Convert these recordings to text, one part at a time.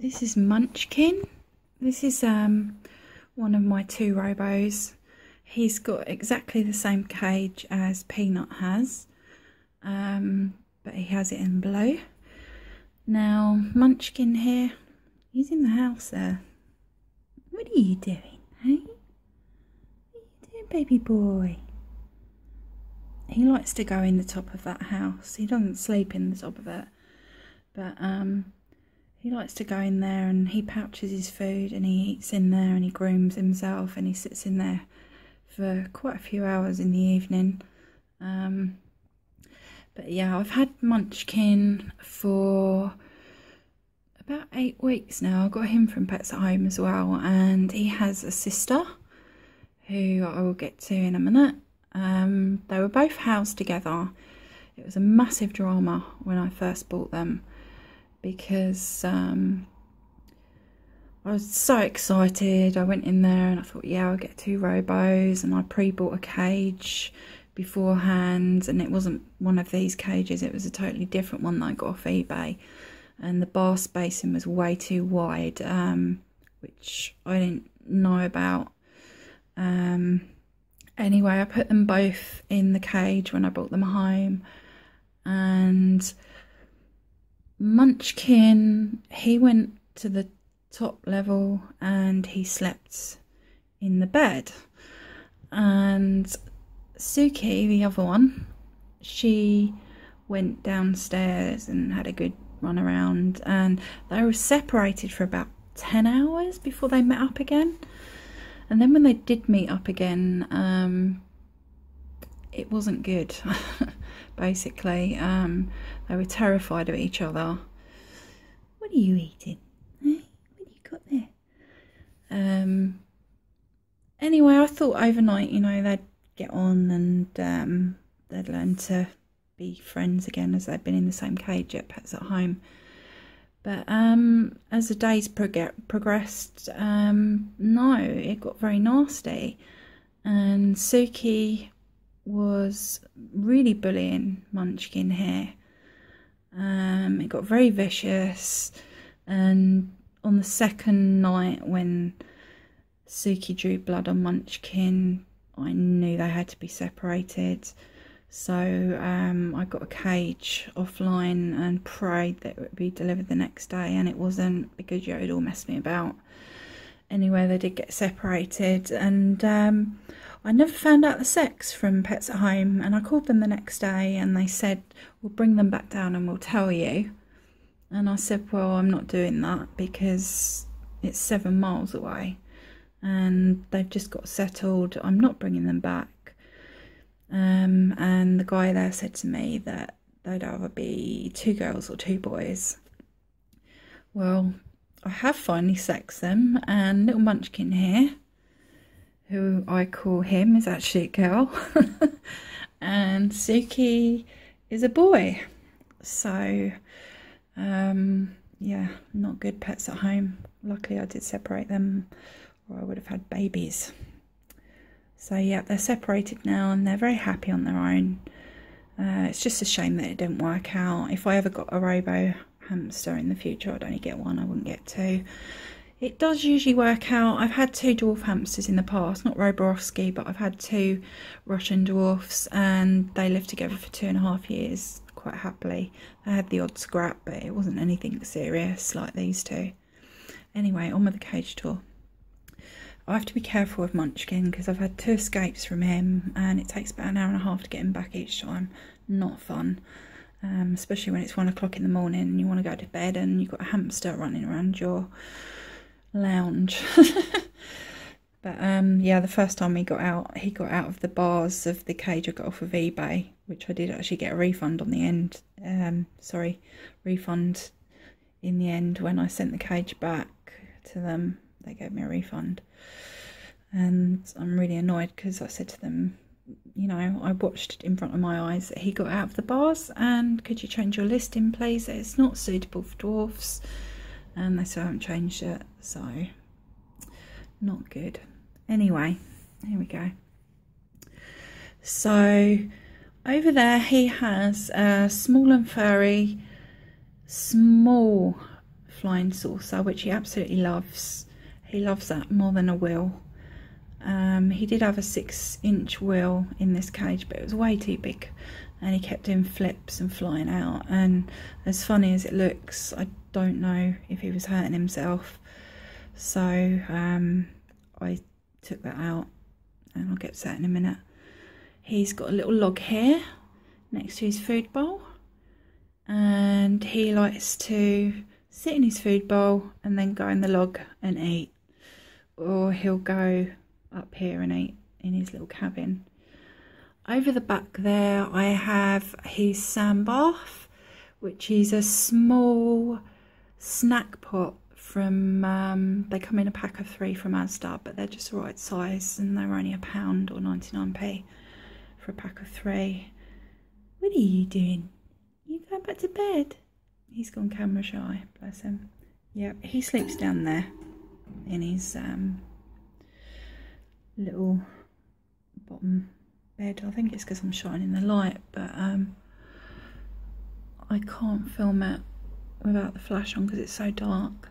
This is Munchkin. This is one of my two robos. He's got exactly the same cage as Peanut has, but he has it in blue. Now Munchkin here, he's in the house there. What are you doing, hey? What are you doing, baby boy? He likes to go in the top of that house. He doesn't sleep in the top of it, but he likes to go in there and he pouches his food and he eats in there and he grooms himself and he sits in there for quite a few hours in the evening. But yeah, I've had Munchkin for about 8 weeks now. I got him from Pets at Home as well, and he has a sister who I will get to in a minute. They were both housed together. It was a massive drama when I first bought them because I was so excited. I went in there and I thought, yeah, I'll get 2 robos, and I pre-bought a cage beforehand, and it wasn't one of these cages, it was a totally different one that I got off eBay, and the bar spacing was way too wide, which I didn't know about. Anyway, I put them both in the cage when I brought them home, and Munchkin, he went to the top level and he slept in the bed, and Suki, the other one, she went downstairs and had a good run around, and they were separated for about 10 hours before they met up again. And then when they did meet up again, it wasn't good. Basically, they were terrified of each other. What are you eating? Eh? What have you got there? Anyway, I thought overnight, you know, they'd get on and they'd learn to be friends again, as they'd been in the same cage at Pets at Home. But as the days progressed, no, it got very nasty, and Suki was really bullying Munchkin here. It got very vicious, and on the second night when Suki drew blood on Munchkin, I knew they had to be separated. So I got a cage offline and prayed that it would be delivered the next day, and it wasn't, because Yoda all messed me about. Anyway, they did get separated, and I never found out the sex from Pets at Home, and I called them the next day and they said, we'll bring them back down and we'll tell you. And I said, well, I'm not doing that because it's 7 miles away and they've just got settled. I'm not bringing them back. And the guy there said to me that they'd either be 2 girls or 2 boys. Well, I have finally sexed them, and little Munchkin here, who I call him, is actually a girl, and Suki is a boy. So, yeah, not good Pets at Home. Luckily I did separate them, or I would have had babies. So yeah, they're separated now and they're very happy on their own. It's just a shame that it didn't work out. If I ever got a robo hamster in the future, I'd only get 1, I wouldn't get 2. It does usually work out. I've had 2 dwarf hamsters in the past, not Roborovski, but I've had 2 Russian dwarfs, and they lived together for 2.5 years quite happily. They had the odd scrap, but it wasn't anything serious like these 2. Anyway, on with the cage tour. I have to be careful with Munchkin because I've had 2 escapes from him, and it takes about 1.5 hours to get him back each time. Not fun, especially when it's 1 o'clock in the morning and you want to go to bed and you've got a hamster running around your lounge. But yeah, the first time he got out of the bars of the cage I got off of eBay, which I did actually get a refund on the end. Refund in the end when I sent the cage back to them. They gave me a refund, and I'm really annoyed because I said to them, you know, I watched in front of my eyes that he got out of the bars, and could you change your listing please, it's not suitable for dwarfs. And they still haven't changed it, so not good. Anyway, here we go. So over there he has a small and furry, small flying saucer, which he absolutely loves. He loves that more than a wheel. He did have a 6-inch wheel in this cage, but it was way too big, and he kept doing flips and flying out. And as funny as it looks, I don't know if he was hurting himself. So I took that out, and I'll get to that in a minute. He's got a little log here next to his food bowl, and he likes to sit in his food bowl and then go in the log and eat, or he'll go up here and eat in his little cabin. Over the back there I have his sand bath, which is a small snack pot from they come in a pack of 3 from Asda, but they're just the right size, and they're only £1 or 99p for a pack of 3. What are you doing? You going back to bed? He's gone camera shy, bless him. Yep, he sleeps down there in his little bottom bed. I think it's because I'm shining the light, but I can't film it without the flash on because it's so dark.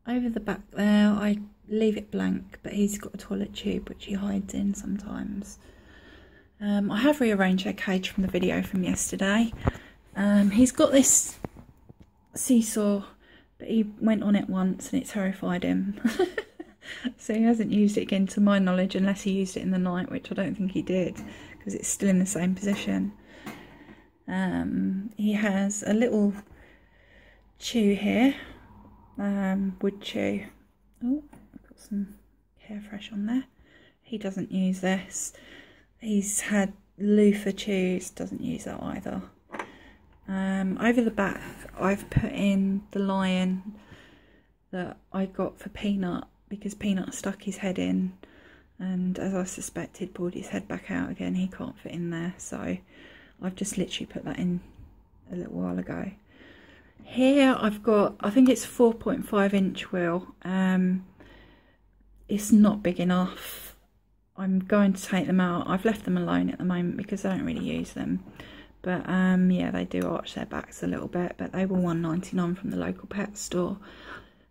Over the back there I leave it blank, but he's got a toilet tube which he hides in sometimes. I have rearranged their cage from the video from yesterday. He's got this seesaw, but he went on it once and it terrified him. So he hasn't used it again to my knowledge, unless he used it in the night, which I don't think he did because it's still in the same position. He has a little chew here, wood chew. Oh, I've got some hair fresh on there. He doesn't use this. He's had loofah chews, doesn't use that either. Over the back I've put in the lion that I got for Peanut, because Peanut stuck his head in, and as I suspected pulled his head back out again. He can't fit in there, so I've just literally put that in a little while ago. Here I've got, I think it's 4.5-inch wheel. It's not big enough. I'm going to take them out. I've left them alone at the moment because I don't really use them. But yeah, they do arch their backs a little bit, but they were £1.99 from the local pet store.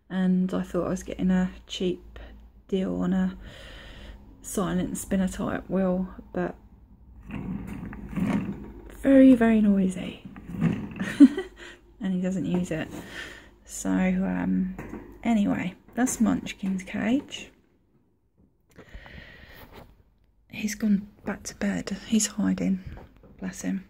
And I thought I was getting a cheap deal on a silent spinner type wheel, but very, very noisy. And he doesn't use it. So anyway, that's Munchkin's cage. He's gone back to bed. He's hiding, bless him.